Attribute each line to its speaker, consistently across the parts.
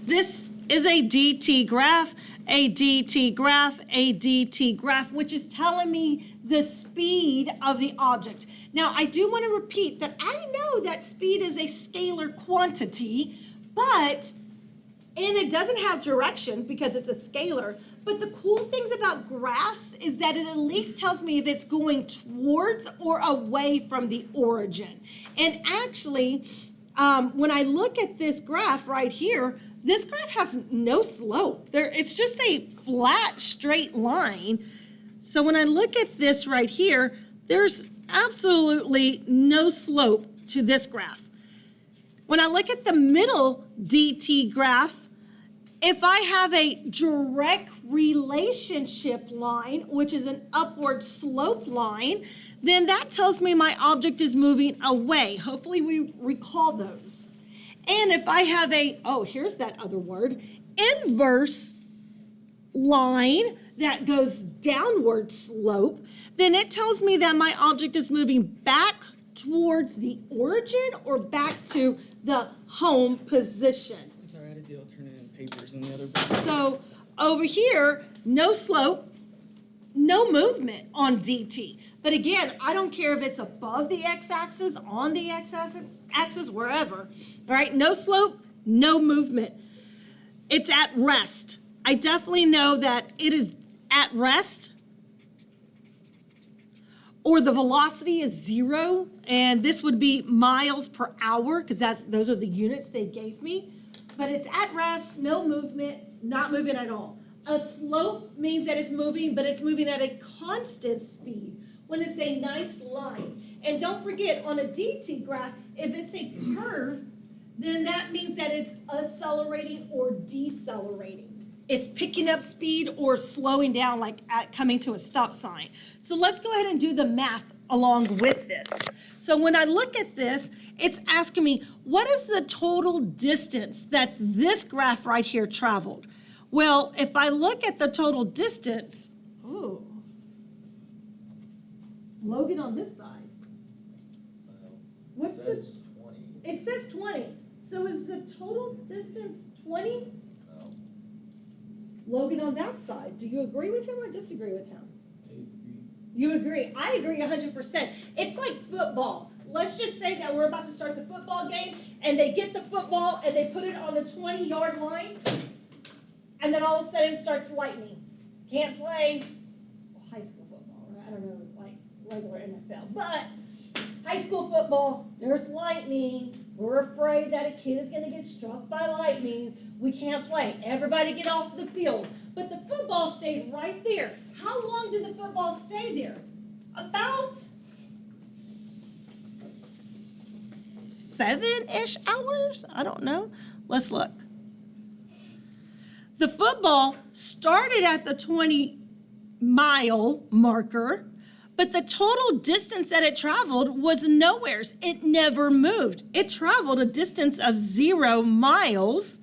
Speaker 1: This is a DT graph, a DT graph, a DT graph, which is telling me the speed of the object. Now, I do want to repeat that I know that speed is a scalar quantity, and it doesn't have direction because it's a scalar, but the cool things about graphs is that it at least tells me if it's going towards or away from the origin. And actually, when I look at this graph right here, this graph has no slope. It's just a flat, straight line. So when I look at this right here, there's absolutely no slope to this graph. When I look at the middle DT graph, if I have a direct relationship line, which is an upward slope line, then that tells me my object is moving away. Hopefully we recall those. And if I have here's that other word, inverse line that goes downward slope, then it tells me that my object is moving back towards the origin or back to the home position.
Speaker 2: Sorry, I had to deal with turning in papers in the other book.
Speaker 1: So over here, no slope, no movement on DT. But again, I don't care if it's above the x-axis, on the x-axis, wherever. All right, no slope, no movement. It's at rest. I definitely know that it is at rest, or the velocity is 0, and this would be miles per hour because those are the units they gave me. But it's at rest, no movement, not moving at all. A slope means that it's moving, but it's moving at a constant speed when it's a nice line. And don't forget, on a DT graph, if it's a curve, then that means that it's accelerating or decelerating. It's picking up speed or slowing down, like coming to a stop sign. So let's go ahead and do the math along with this. So when I look at this, it's asking me, what is the total distance that this graph right here traveled? Well, if I look at the total distance, Logan on this side. What's
Speaker 3: It says 20.
Speaker 1: It says 20. So is the total distance 20?
Speaker 3: No.
Speaker 1: Logan on that side. Do you agree with him or disagree with him?
Speaker 3: I agree.
Speaker 1: You agree. I agree 100%. It's like football. Let's just say that we're about to start the football game, and they get the football, and they put it on the 20-yard line, and then all of a sudden it starts lightning. Can't play high school football, right? I don't know, like regular NFL. But high school football, there's lightning. We're afraid that a kid is going to get struck by lightning. We can't play. Everybody get off the field. But the football stayed right there. How long did the football stay there? About 7-ish hours? I don't know. Let's look. The football started at the 20-mile marker, but the total distance that it traveled was nowheres. It never moved. It traveled a distance of 0 miles.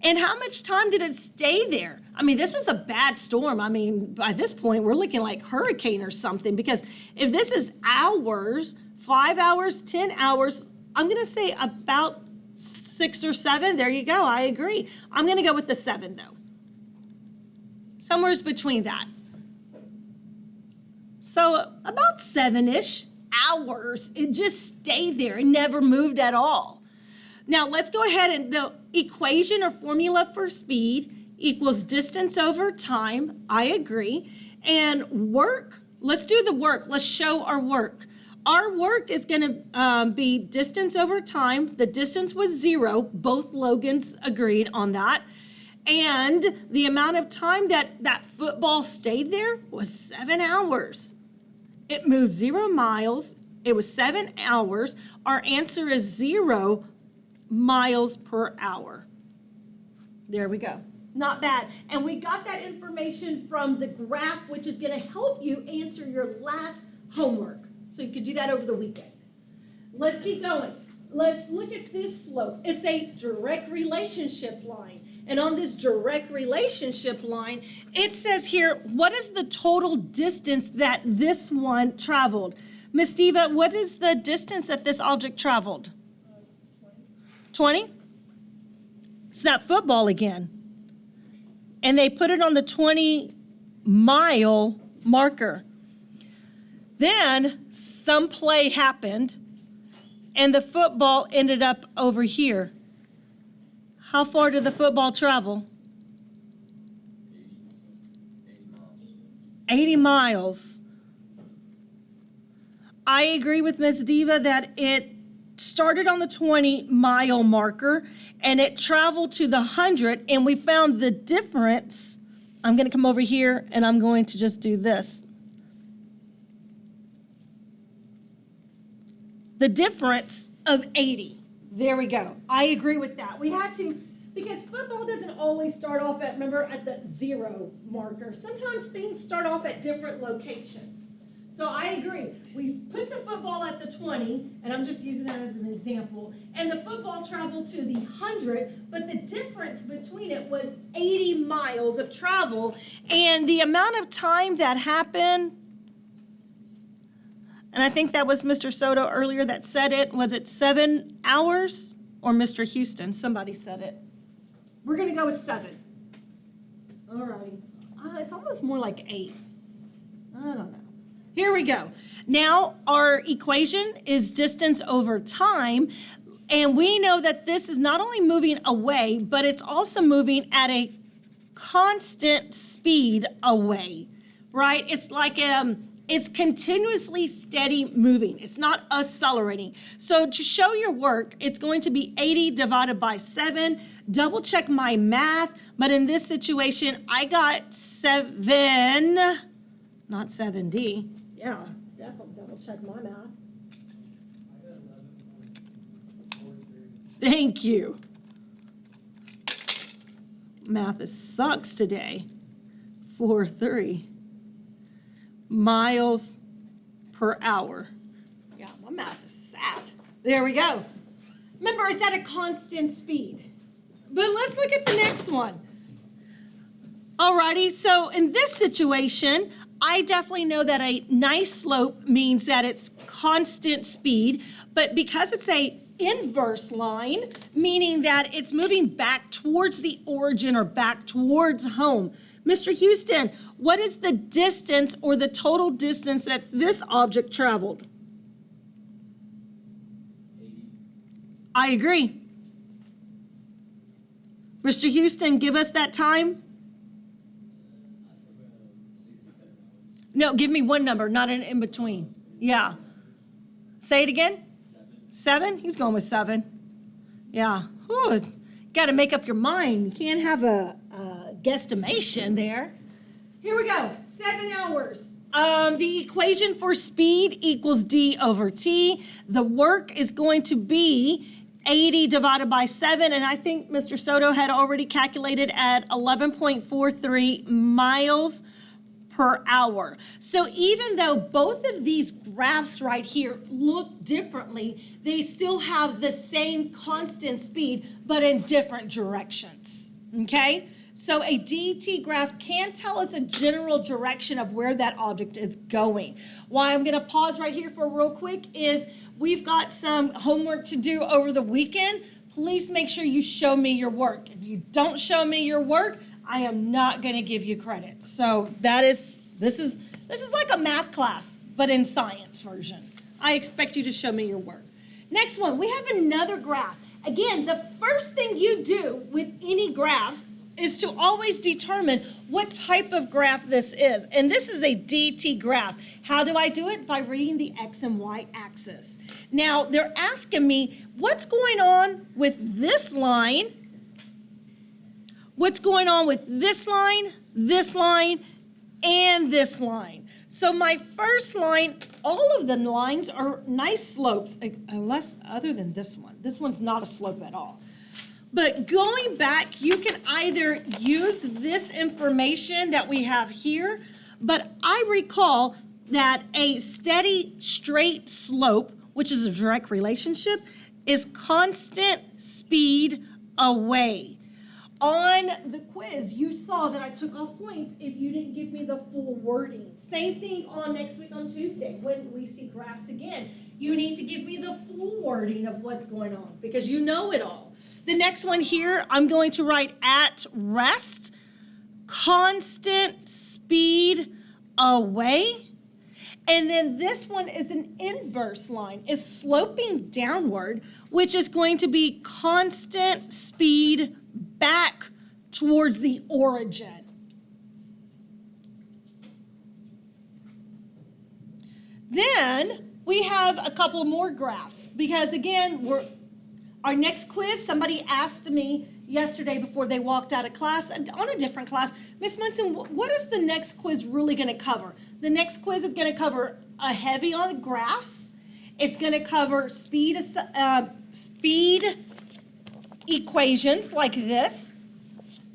Speaker 1: And how much time did it stay there? I mean, this was a bad storm. I mean, by this point, we're looking like hurricane or something, because if this is hours, 5 hours, 10 hours, I'm going to say about 6 or 7. There you go. I agree. I'm going to go with the 7, though. Somewhere's between that. So about 7-ish hours. It just stayed there. It never moved at all. Now, let's go ahead and the equation or formula for speed equals distance over time. I agree. And work, let's do the work. Let's show our work. Our work is going to be distance over time. The distance was 0. Both Logans agreed on that. And the amount of time that that football stayed there was 7 hours. It moved 0 miles. It was 7 hours. Our answer is 0 miles per hour. There we go. Not bad. And we got that information from the graph, which is going to help you answer your last homework. So you could do that over the weekend. Let's keep going. Let's look at this slope. It's a direct relationship line. And on this direct relationship line, it says here, what is the total distance that this one traveled? Miss Diva, what is the distance that this object traveled? 20. It's that football again. And they put it on the 20-mile marker. Then some play happened, and the football ended up over here. How far did the football travel? 80 miles. I agree with Ms. Diva that it started on the 20-mile marker and it traveled to the 100, and we found the difference. I'm going to come over here and I'm going to just do this. The difference of 80. There we go. I agree with that. We had to, because football doesn't always start off at, remember, at the 0 marker. Sometimes things start off at different locations. So I agree. We put the football at the 20, and I'm just using that as an example, and the football traveled to the 100, but the difference between it was 80 miles of travel, and the amount of time that happened, and I think that was Mr. Soto earlier that said it, was it 7 hours? Or Mr. Houston? Somebody said it. We're going to go with 7. All righty. It's almost more like 8. I don't know. Here we go. Now our equation is distance over time, and we know that this is not only moving away, but it's also moving at a constant speed away, right? It's like it's continuously steady moving. It's not accelerating. So to show your work, it's going to be 80 divided by 7. Double check my math, but in this situation, I got 7, not 7D. Yeah, definitely double check my math. Thank you. Math sucks today. 4.3 miles per hour. Yeah, my math is sad. There we go. Remember, it's at a constant speed. But let's look at the next one. Alrighty, so in this situation, I definitely know that a nice slope means that it's constant speed, but because it's a inverse line, meaning that it's moving back towards the origin or back towards home. Mr. Houston, what is the distance or the total distance that this object traveled?
Speaker 3: 80.
Speaker 1: I agree. Mr. Houston, give us that time. No, give me one number, not an in between. Yeah. Say it again. 7? He's going with 7. Yeah. Got to make up your mind. You can't have a guesstimation there. Here we go. 7 hours. The equation for speed equals d over t. The work is going to be 80 divided by 7, and I think Mr. Soto had already calculated at 11.43 miles per hour. So even though both of these graphs right here look differently, they still have the same constant speed, but in different directions, okay? So a DT graph can tell us a general direction of where that object is going. Why I'm gonna pause right here for real quick is we've got some homework to do over the weekend. Please make sure you show me your work. If you don't show me your work, I am not going to give you credit. So this is like a math class, but in science version. I expect you to show me your work. Next one, we have another graph. Again, the first thing you do with any graphs is to always determine what type of graph this is. And this is a DT graph. How do I do it? By reading the X and Y axis. Now, they're asking me, what's going on with this line? What's going on with this line, and this line? So my first line, all of the lines are nice slopes, unless other than this one. This one's not a slope at all. But going back, you can either use this information that we have here, but I recall that a steady straight slope, which is a direct relationship, is constant speed away. On the quiz, you saw that I took off points if you didn't give me the full wording. Same thing on next week on Tuesday when we see graphs again. You need to give me the full wording of what's going on because you know it all. The next one here, I'm going to write at rest, constant speed away. And then this one is an inverse line, is sloping downward, which is going to be constant speed back towards the origin. Then we have a couple more graphs because again, our next quiz, somebody asked me yesterday before they walked out of class, on a different class, Miss Munson, what is the next quiz really going to cover? The next quiz is going to cover a heavy on the graphs. It's going to cover speed equations like this,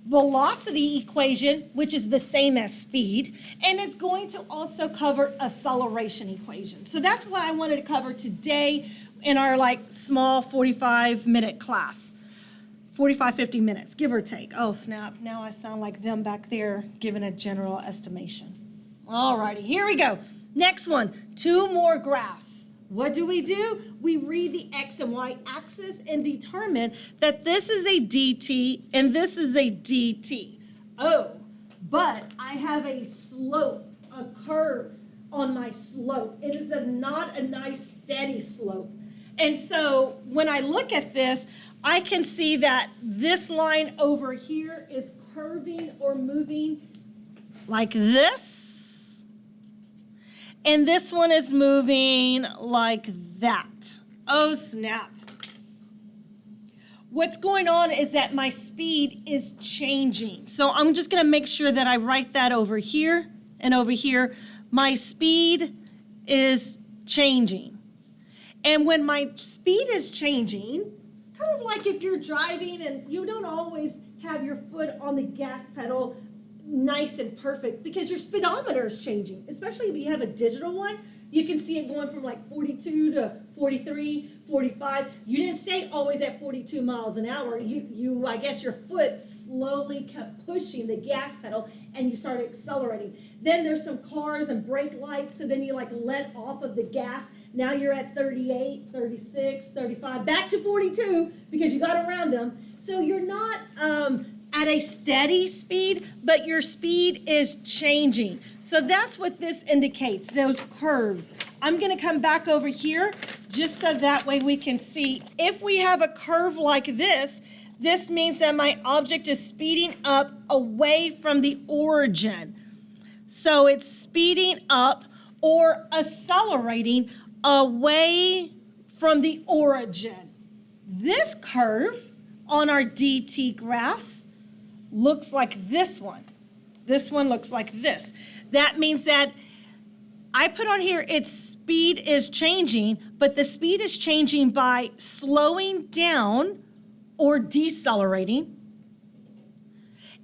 Speaker 1: velocity equation, which is the same as speed, and it's going to also cover acceleration equation. So that's what I wanted to cover today in our small 45-minute class. 45, 50 minutes, give or take. Oh, snap. Now I sound like them back there giving a general estimation. All righty, here we go. Next one, 2 more graphs. What do? We read the X and Y axis and determine that this is a dt and this is a dt. Oh, but I have a slope, a curve on my slope. It is not a nice steady slope. And so when I look at this, I can see that this line over here is curving or moving like this. And this one is moving like that. Oh, snap. What's going on is that my speed is changing. So I'm just going to make sure that I write that over here and over here. My speed is changing. And when my speed is changing, kind of like if you're driving and you don't always have your foot on the gas pedal nice and perfect because your speedometer is changing, especially if you have a digital one. You can see it going from 42 to 43, 45. You didn't stay always at 42 miles an hour. I guess your foot slowly kept pushing the gas pedal and you started accelerating. Then there's some cars and brake lights, so then you let off of the gas. Now you're at 38, 36, 35, back to 42 because you got around them. So you're not at a steady speed, but your speed is changing. So that's what this indicates, those curves. I'm going to come back over here just so that way we can see. If we have a curve like this, this means that my object is speeding up away from the origin. So it's speeding up or accelerating away from the origin. This curve on our DT graphs looks like this one. This one looks like this. That means that I put on here its speed is changing, but the speed is changing by slowing down or decelerating.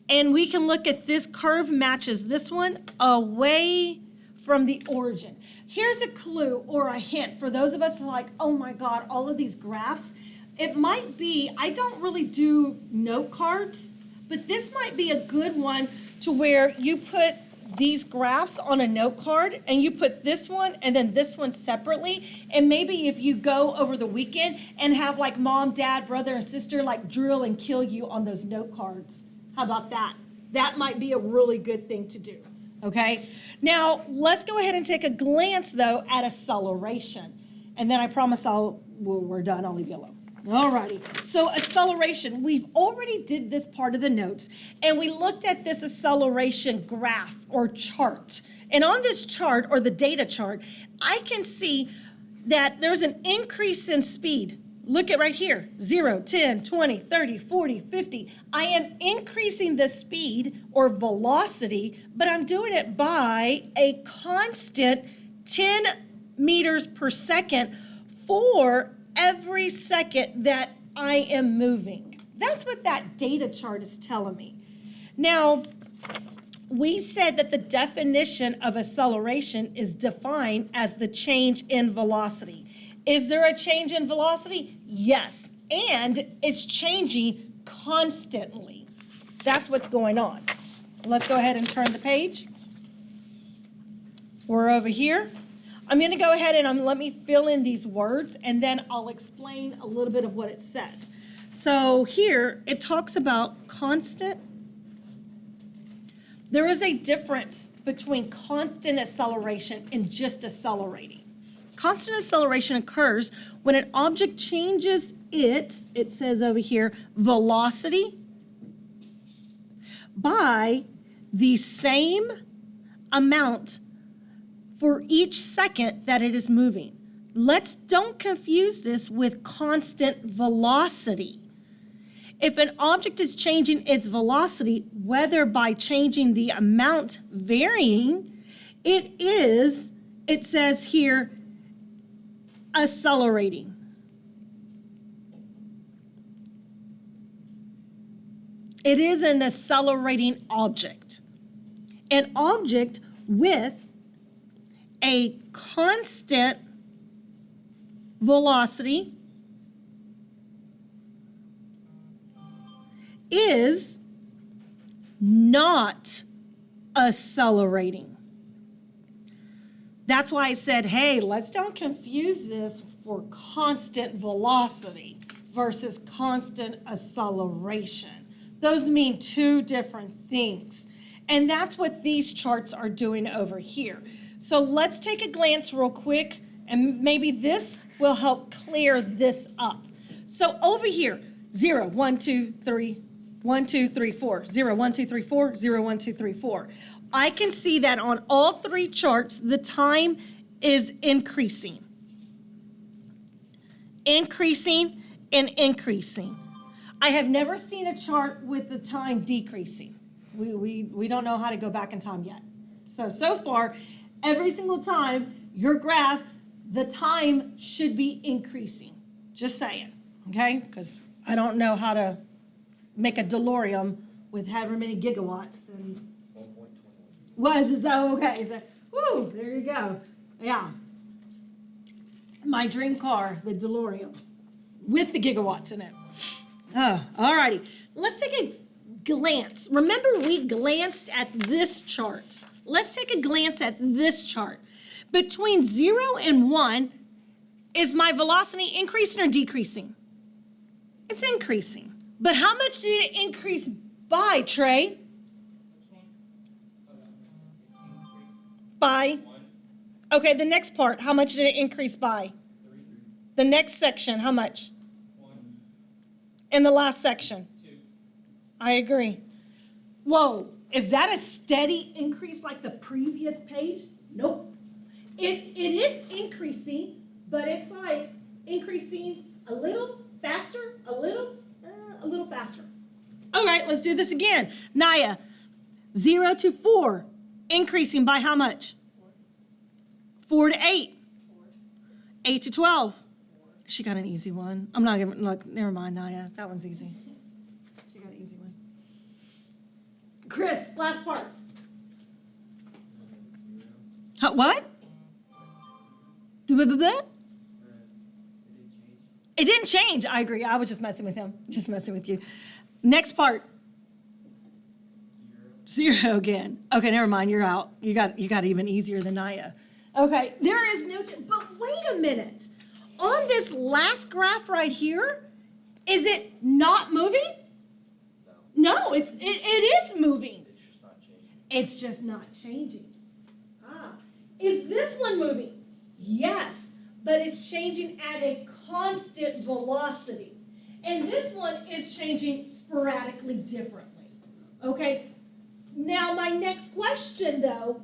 Speaker 1: And we can look at this curve matches this one away from the origin. Here's a clue or a hint for those of us who are like, oh my God, all of these graphs. It might be, I don't really do note cards, but this might be a good one to where you put these graphs on a note card and you put this one and then this one separately. And maybe if you go over the weekend and have mom, dad, brother, and sister drill and kill you on those note cards. How about that? That might be a really good thing to do. Okay, now let's go ahead and take a glance though at acceleration. And then I promise we're done, I'll leave you alone. Alrighty, so acceleration, we've already did this part of the notes and we looked at this acceleration graph or chart. And on this chart or the data chart, I can see that there's an increase in speed. Look at right here, 0, 10, 20, 30, 40, 50. I am increasing the speed or velocity, but I'm doing it by a constant 10 meters per second for every second that I am moving. That's what that data chart is telling me. Now, we said that the definition of acceleration is defined as the change in velocity. Is there a change in velocity? Yes, and it's changing constantly. That's what's going on. Let's go ahead and turn the page. We're over here. I'm going to go ahead and let me fill in these words, and then I'll explain a little bit of what it says. So here it talks about constant. There is a difference between constant acceleration and just accelerating. Constant acceleration occurs when an object changes it says over here, velocity by the same amount for each second that it is moving. Don't confuse this with constant velocity. If an object is changing its velocity, whether by changing the amount varying, it says here, accelerating. It is an accelerating object. An object with a constant velocity is not accelerating. That's why I said, hey, let's don't confuse this for constant velocity versus constant acceleration. Those mean two different things. And that's what these charts are doing over here. So let's take a glance real quick, and maybe this will help clear this up. So over here, 0, 1, 2, 3, 1, 2, 3, 4, 0, 1, 2, 3, 4, 0, 1, 2, 3, 4. I can see that on all three charts, the time is increasing. Increasing and increasing. I have never seen a chart with the time decreasing. We don't know how to go back in time yet. So far, every single time, your graph, the time should be increasing. Just saying, okay? Because I don't know how to make a DeLorean with however many gigawatts. And
Speaker 3: 1.21.
Speaker 1: what is that? Okay, so, whoo, there you go. Yeah. My dream car, the DeLorean, with the gigawatts in it. Oh, all righty. Let's take a glance. Remember, we glanced at this chart. Let's take a glance at this chart. Between 0 and 1, is my velocity increasing or decreasing? It's increasing. But how much did it increase by, Trey? By? Okay, the next part, how much did it increase by? The next section, how much? In the last section?
Speaker 3: 2.
Speaker 1: I agree. Whoa, is that a steady increase like the previous page? Nope. It is increasing, but it's like increasing a little faster, a little faster. All right, let's do this again. Naya, 0 to 4, increasing by how much? 4 to 8. 8 to 12. She got an easy one. I'm not gonna look. Never mind, Naya. That one's easy. She got an easy one. Chris, last part. What? It didn't change. I agree. I was just messing with him. Just messing with you. Next part. 0 again. Okay, never mind. You're out. You got even easier than Naya. Okay, there is no. But wait a minute. On this last graph right here, is it not moving? No, it is moving.
Speaker 3: It's just not changing.
Speaker 1: It's just not changing. Is this one moving? Yes, but it's changing at a constant velocity. And this one is changing sporadically differently. Okay, now my next question though,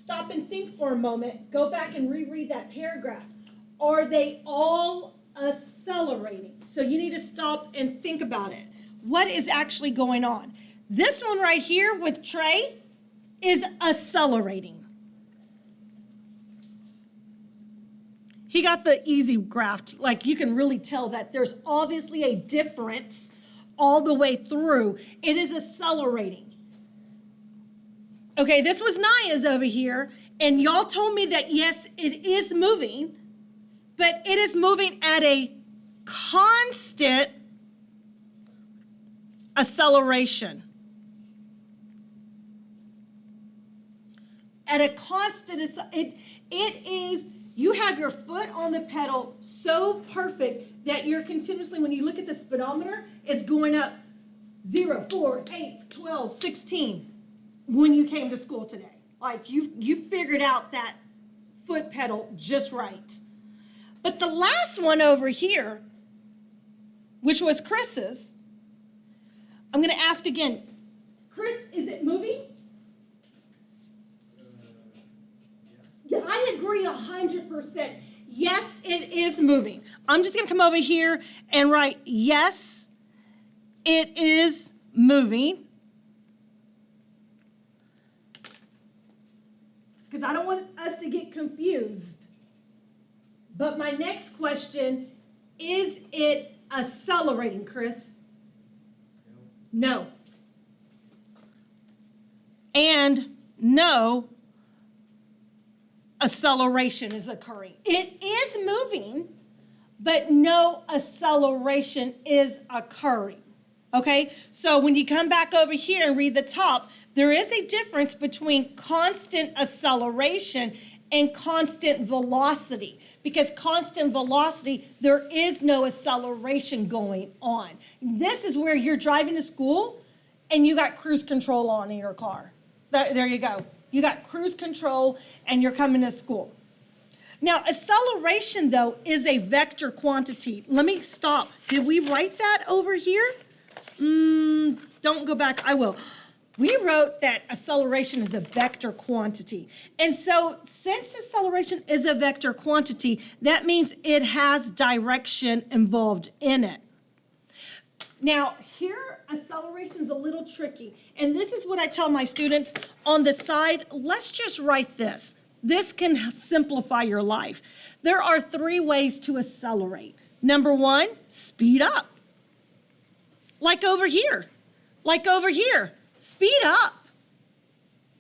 Speaker 1: stop and think for a moment, go back and reread that paragraph. Are they all accelerating? So you need to stop and think about it. What is actually going on? This one right here with Trey is accelerating. He got the easy graph. Like you can really tell that there's obviously a difference all the way through. It is accelerating. Okay, this was Naya's over here, and y'all told me that yes, it is moving, but it is moving at a constant acceleration. At a constant, it is, you have your foot on the pedal so perfect that you're continuously, when you look at the speedometer, it's going up 0, 4, 8, 12, 16 when you came to school today. Like you figured out that foot pedal just right. But the last one over here, which was Chris's, I'm going to ask again. Chris, is it moving? Yeah, I agree 100%. Yes, it is moving. I'm just going to come over here and write, yes, it is moving. Because I don't want us to get confused. But my next question, is it accelerating, Chris? No. And no acceleration is occurring. It is moving, but no acceleration is occurring. Okay? So when you come back over here and read the top, there is a difference between constant acceleration and constant velocity. Because constant velocity, there is no acceleration going on. This is where you're driving to school and you got cruise control on in your car. There you go. You got cruise control and you're coming to school. Now, acceleration, though, is a vector quantity. Let me stop. Did we write that over here? Don't go back. I will. We wrote that acceleration is a vector quantity. And so since acceleration is a vector quantity, that means it has direction involved in it. Now, here, acceleration is a little tricky. And this is what I tell my students on the side. Let's just write this. This can simplify your life. There are 3 ways to accelerate. Number 1, speed up. Like over here. Like over here. Speed up.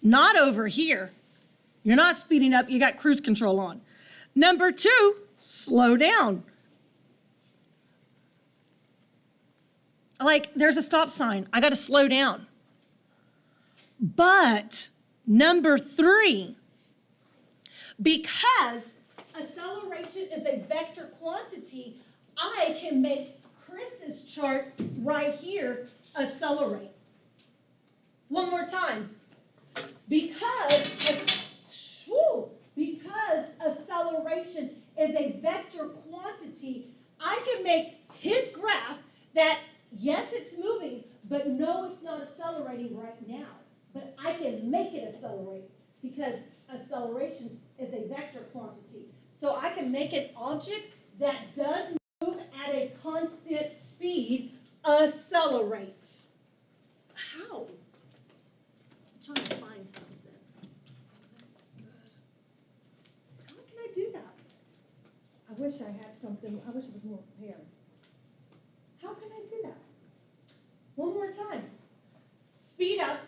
Speaker 1: Not over here. You're not speeding up. You got cruise control on. Number 2, slow down. Like, there's a stop sign. I got to slow down. But number 3, because acceleration is a vector quantity, I can make Chris's chart right here accelerate. One more time. Because acceleration is a vector quantity, I can make his graph that, yes, it's moving, but no, it's not accelerating right now. But I can make it accelerate because acceleration is a vector quantity. So I can make an object that does move at a constant speed accelerate. How? I'm trying to find something. This is good. How can I do that? I wish I had something. I wish I was more prepared. How can I do that? One more time. Speed up,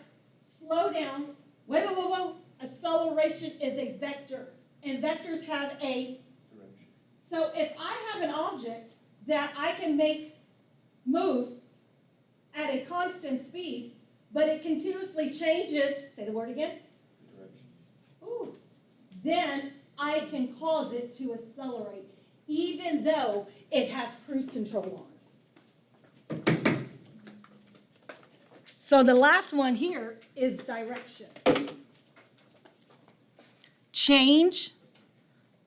Speaker 1: slow down. Whoa. Acceleration is a vector, and vectors have a direction. So if I have an object that I can make move at a constant speed, but it continuously changes, say the word again. Direction. Ooh. Then I can cause it to accelerate, even though it has cruise control on. So the last one here is direction. Change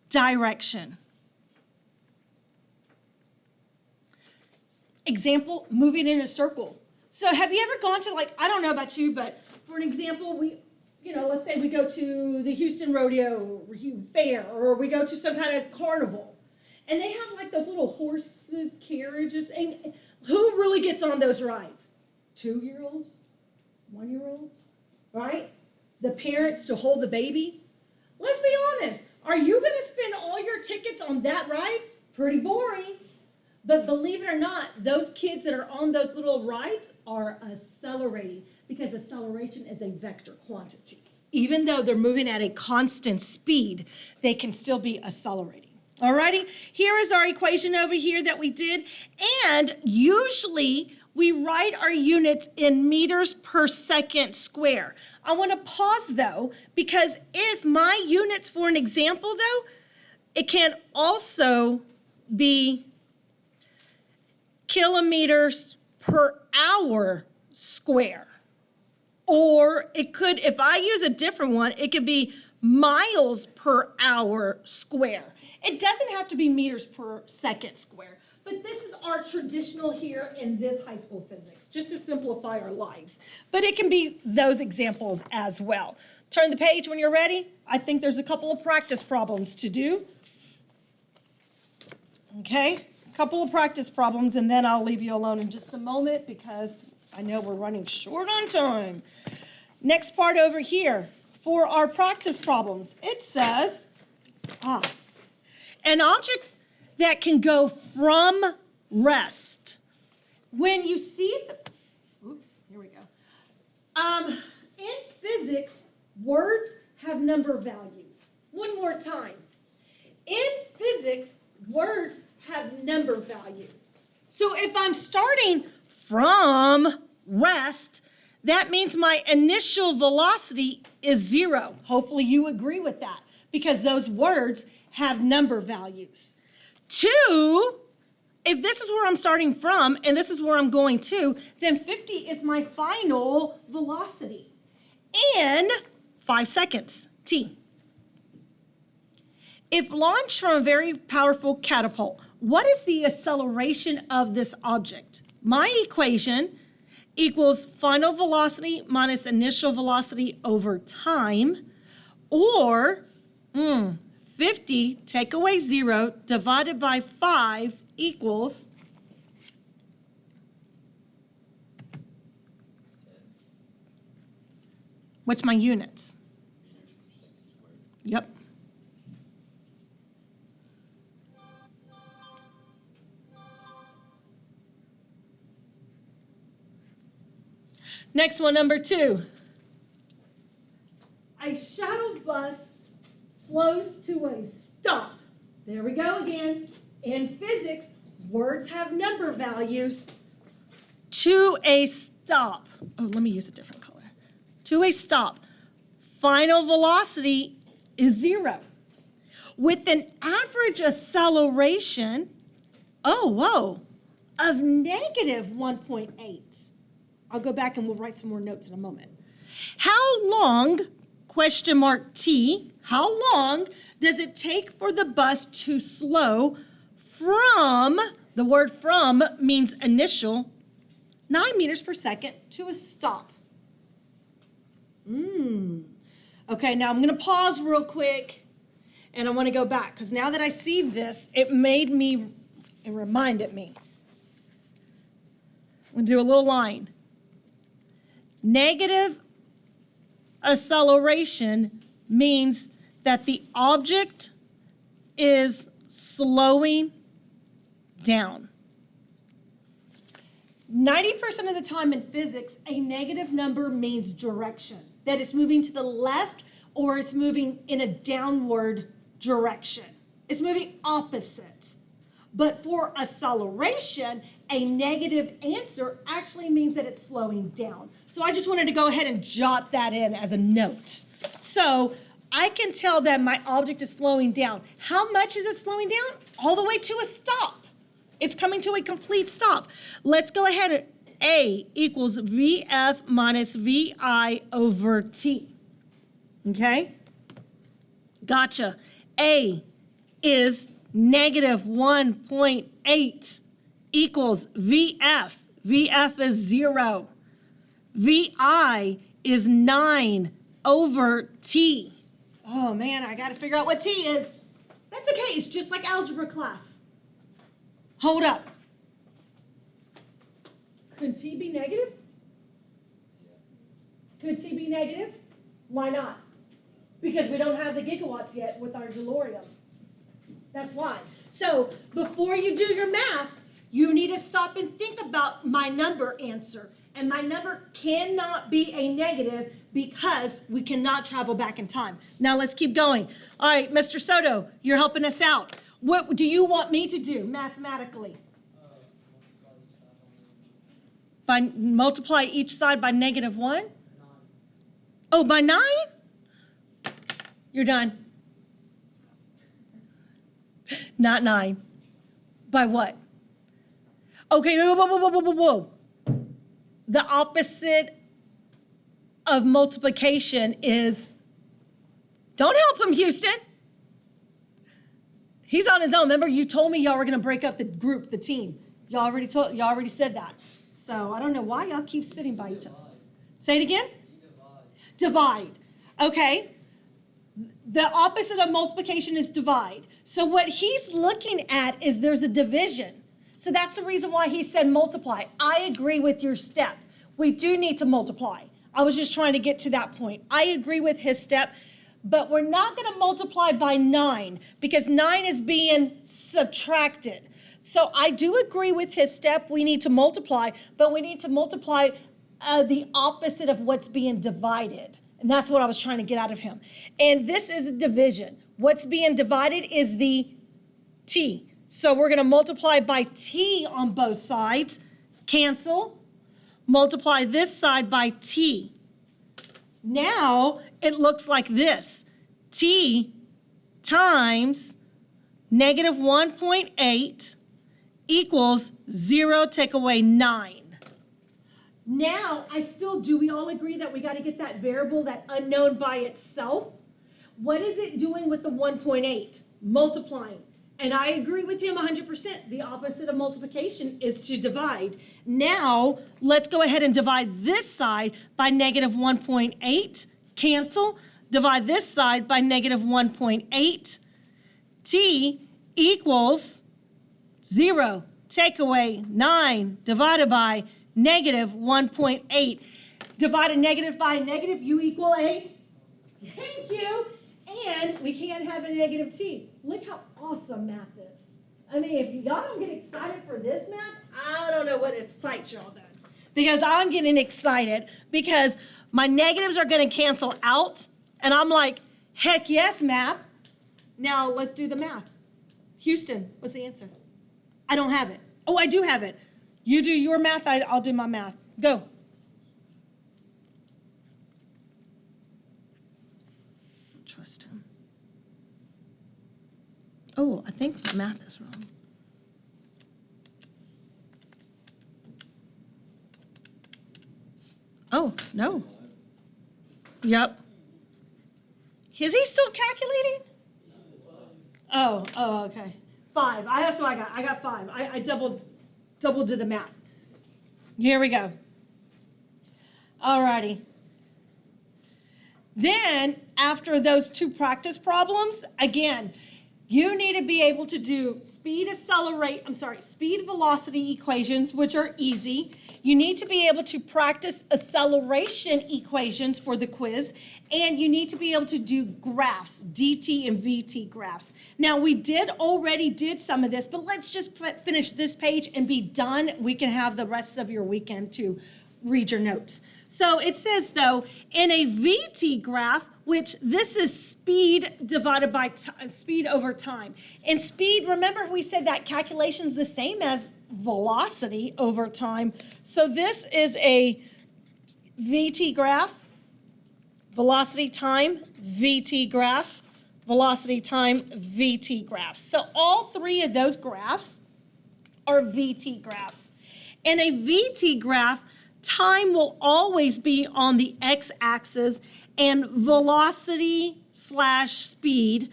Speaker 1: direction. Example, moving in a circle. So have you ever gone to, like, I don't know about you, but for an example, let's say we go to the Houston Rodeo Fair, or we go to some kind of carnival, and they have like those little horses, carriages, and who really gets on those rides? 2-year-olds, 1-year-olds, right? The parents to hold the baby. Let's be honest. Are you going to spend all your tickets on that ride? Pretty boring. But believe it or not, those kids that are on those little rides are accelerating because acceleration is a vector quantity. Even though they're moving at a constant speed, they can still be accelerating. Alrighty, here is our equation over here that we did. And usually we write our units in meters per second square. I want to pause though, because if my units for an example though, it can also be kilometers per hour square. Or it could, if I use a different one, it could be miles per hour square. It doesn't have to be meters per second square, but this is our traditional here in this high school physics, just to simplify our lives. But it can be those examples as well. Turn the page when you're ready. I think there's a couple of practice problems to do. Okay, a couple of practice problems, and then I'll leave you alone in just a moment because I know we're running short on time. Next part over here, for our practice problems, it says, an object that can go from rest. When you see, here we go. In physics, words have number values. One more time. In physics, words have number values. So if I'm starting from rest, that means my initial velocity is 0. Hopefully you agree with that because those words have number values. 2, if this is where I'm starting from and this is where I'm going to, then 50 is my final velocity in 5 seconds, t. If launched from a very powerful catapult, what is the acceleration of this object? My equation equals final velocity minus initial velocity over time, or 50 take away 0 divided by 5 equals what's my units? Yep. Next one, number 2. A shuttle bus slows to a stop. There we go again. In physics, words have number values. To a stop. Oh, let me use a different color. To a stop. Final velocity is 0. With an average acceleration, of negative 1.8. I'll go back and we'll write some more notes in a moment. How long, question mark T, how long does it take for the bus to slow from, the word from means initial, 9 meters per second to a stop? Okay, now I'm going to pause real quick and I want to go back because now that I see this, it reminded me. I'm going to do a little line. Negative acceleration means that the object is slowing down. 90% of the time in physics, a negative number means direction, that it's moving to the left or it's moving in a downward direction. It's moving opposite. But for acceleration, a negative answer actually means that it's slowing down. So I just wanted to go ahead and jot that in as a note. So I can tell that my object is slowing down. How much is it slowing down? All the way to a stop. It's coming to a complete stop. Let's go ahead and A equals VF minus VI over T. Okay? Gotcha. A is negative 1.8 equals VF. VF is 0. VI is 9 over T. Oh man, I gotta figure out what T is. That's okay, it's just like algebra class. Hold up. Could T be negative? Could T be negative? Why not? Because we don't have the gigawatts yet with our DeLorean. That's why. So before you do your math, you need to stop and think about my number answer. And my number cannot be a negative because we cannot travel back in time. Now let's keep going. All right, Mr. Soto, you're helping us out. What do you want me to do mathematically? Multiply each side by negative 1? Oh, by 9? You're done. Not 9. By what? Okay, whoa. The opposite of multiplication is, don't help him, Houston. He's on his own. Remember, you told me y'all were going to break up the group, the team. Y'all already said that. So I don't know why y'all keep sitting by each other. Say it again. Divide. Okay. The opposite of multiplication is divide. So what he's looking at is there's a division. So that's the reason why he said multiply. I agree with your step. We do need to multiply. I was just trying to get to that point. I agree with his step, but we're not going to multiply by 9 because 9 is being subtracted. So I do agree with his step. We need to multiply, but we need to multiply the opposite of what's being divided. And that's what I was trying to get out of him. And this is a division. What's being divided is the t. So we're going to multiply by t on both sides. Cancel. Multiply this side by t. Now it looks like this. T times negative 1.8 equals 0, take away 9. Now, do we all agree that we got to get that variable, that unknown by itself? What is it doing with the 1.8? Multiplying. And I agree with him 100%. The opposite of multiplication is to divide. Now, let's go ahead and divide this side by negative 1.8. Cancel. Divide this side by negative 1.8. T equals 0. Take away 9 divided by negative 1.8. Divide a negative by a negative, you equal a, thank you, and we can't have a negative t. Look how awesome math is. I mean, if y'all don't get excited for this math, I don't know what it's like y'all done. Because I'm getting excited because my negatives are going to cancel out, and I'm like, heck yes, math. Now let's do the math. Houston, what's the answer? I don't have it. Oh, I do have it. You do your math, I'll do my math. Go. Trust him. Oh, I think the math is wrong. Oh, no. Yep. Is he still calculating? Oh, okay. 5. That's what I got. I got 5. I double did the math. Here we go. Alrighty. Then, after those two practice problems, again, you need to be able to do speed velocity equations, which are easy. You need to be able to practice acceleration equations for the quiz, and you need to be able to do graphs, DT and VT graphs. Now, we already did some of this, but let's just finish this page and be done. We can have the rest of your weekend to read your notes. So it says, though, in a VT graph, which this is speed divided by speed over time. And speed, remember we said that calculation is the same as velocity over time. So this is a VT graph, velocity time, VT graph, velocity time, VT graph. So all three of those graphs are VT graphs. In a VT graph, time will always be on the x-axis, and velocity/speed,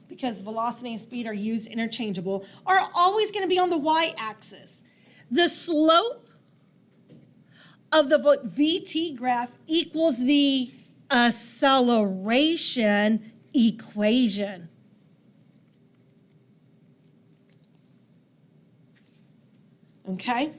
Speaker 1: because velocity and speed are used interchangeable, are always going to be on the y-axis. The slope of the VT graph equals the acceleration equation. Okay?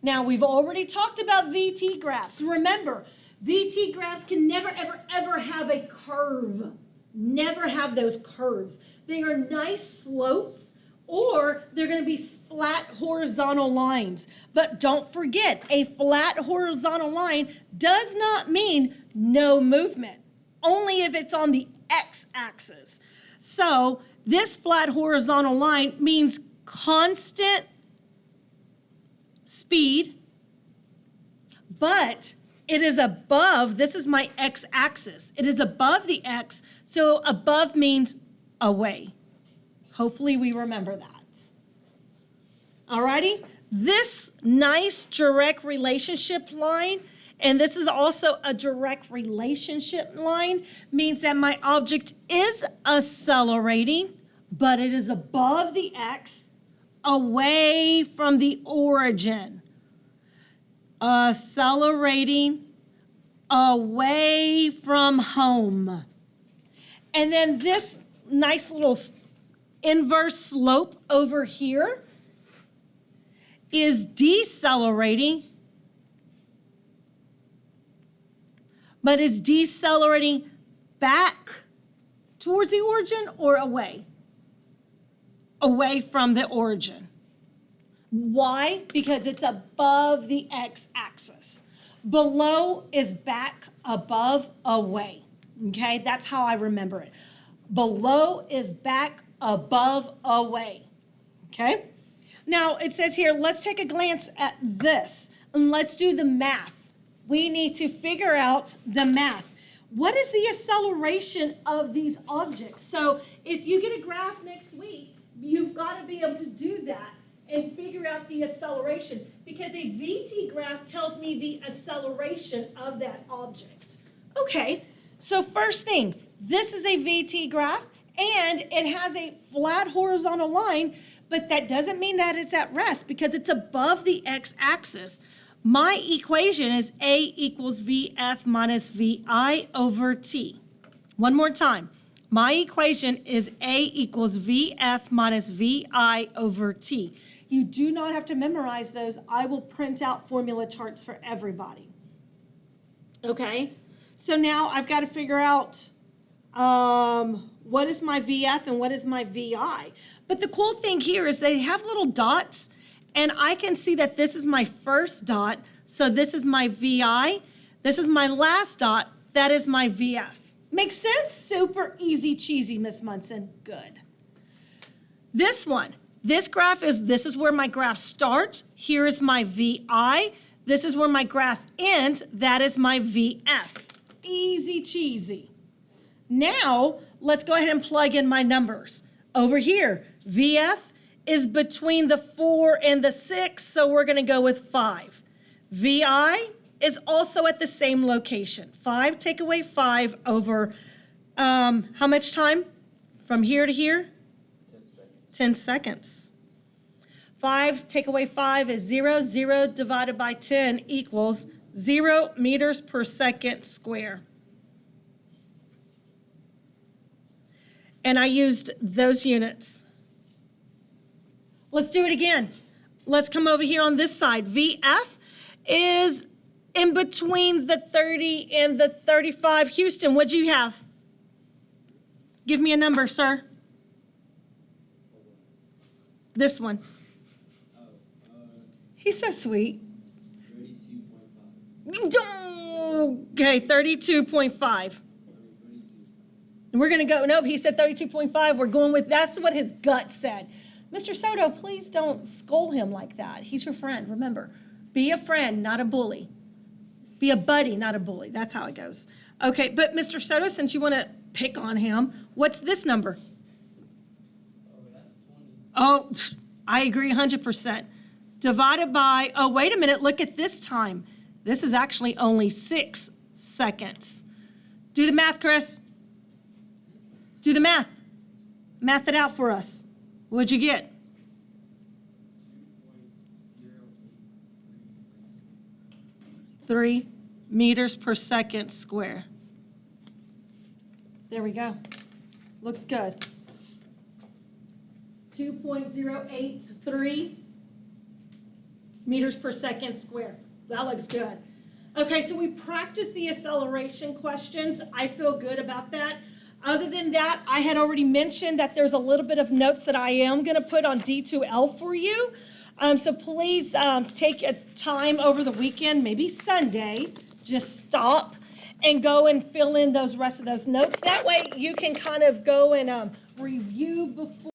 Speaker 1: Now, we've already talked about VT graphs. Remember, VT graphs can never, ever, ever have a curve. Never have those curves. They are nice slopes, or they're going to be flat horizontal lines. But don't forget, a flat horizontal line does not mean no movement, only if it's on the x-axis. So this flat horizontal line means constant speed, but it is above, this is my x-axis. It is above the x, so above means away. Hopefully we remember that. Alrighty? This nice direct relationship line, and this is also a direct relationship line, means that my object is accelerating, but it is above the x, away from the origin. Accelerating away from home. And then this nice little inverse slope over here is decelerating, but is decelerating back towards the origin or away? Away from the origin. Why? Because it's above the x-axis. Below is back, above, away. Okay, that's how I remember it. Below is back, above, away. Okay? Now, it says here, let's take a glance at this, and let's do the math. We need to figure out the math. What is the acceleration of these objects? So, if you get a graph next week, you've got to be able to do that and figure out the acceleration, because a VT graph tells me the acceleration of that object. Okay, so first thing, this is a VT graph, and it has a flat horizontal line, but that doesn't mean that it's at rest because it's above the x-axis. My equation is A equals VF minus VI over T. One more time. My equation is A equals VF minus VI over T. You do not have to memorize those. I will print out formula charts for everybody. Okay? So now I've got to figure out what is my VF and what is my VI. But the cool thing here is they have little dots, and I can see that this is my first dot, so this is my VI. This is my last dot, that is my VF. Makes sense? Super easy cheesy, Miss Munson. Good. This one, this is where my graph starts. Here is my VI. This is where my graph ends. That is my VF. Easy cheesy. Now, let's go ahead and plug in my numbers. Over here, VF is between the 4 and the 6, so we're going to go with 5. VI is also at the same location. 5 take away 5 over how much time? From here to here? 10 seconds. 5 take away 5 is 0. 0 divided by 10 equals 0 meters per second square. And I used those units. Let's do it again. Let's come over here on this side. VF is in between the 30 and the 35. Houston, what'd you have? Give me a number, sir. This one. He's so sweet. 32.5. Okay, 32.5. We're going to go, nope, he said 32.5. We're going with, that's what his gut said. Mr. Soto, please don't scold him like that. He's your friend, remember. Be a friend, not a bully. Be a buddy, not a bully. That's how it goes. Okay, but Mr. Soto, since you want to pick on him, what's this number? Oh, I agree 100%. Divided by, oh, wait a minute, look at this time. This is actually only 6 seconds. Do the math, Chris. Do the math. Math it out for us. What'd you get? 3 meters per second square. There we go. Looks good. 2.083 meters per second square. That looks good. Okay, so we practiced the acceleration questions. I feel good about that. Other than that, I had already mentioned that there's a little bit of notes that I am going to put on D2L for you. So please take a time over the weekend, maybe Sunday, just stop and go and fill in those rest of those notes. That way you can kind of go and review before.